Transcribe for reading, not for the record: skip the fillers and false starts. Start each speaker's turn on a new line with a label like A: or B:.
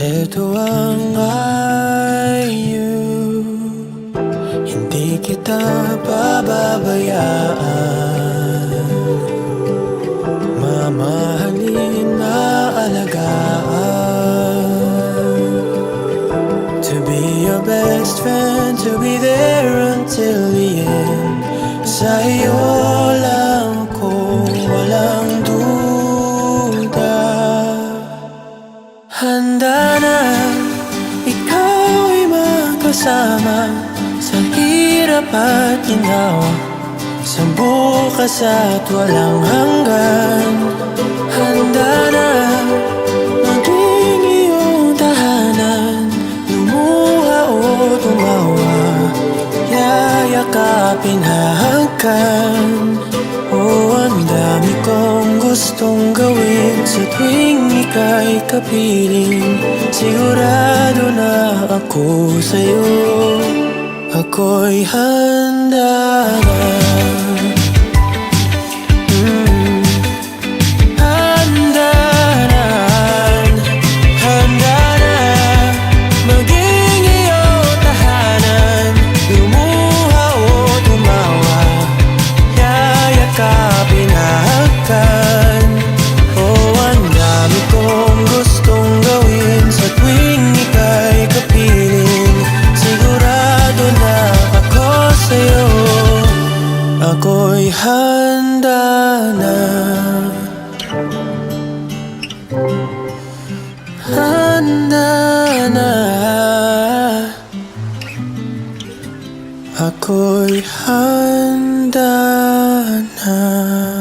A: Ito ang I.U. Hindi kita pababayaan. Mamahalin na alagaan. To be your best friend, to be there until the end. Sa iyo lang ako, walang duda. Handa na ikaw ay magkasama sa hirap at ginawa, sa bukas at walang hanggan. Handa na maging iyong tahanan, lumuha o tumawa, yayakapin, hahagkan. Oh, ang dami kong gustong gawin sa tuwing ika'y kapiling. Sigurado na ako sa'yo, ako'y handa na. Handa na, handa na maging iyong tahanan, lumuha o tumawa, yayakapin, hahagkan. Oh, ang dami kong gustong gawin sa tuwing ika'y kapiling. Sigurado na ako sa'yo, ako'y handa na. Handa na, ako'y handa na.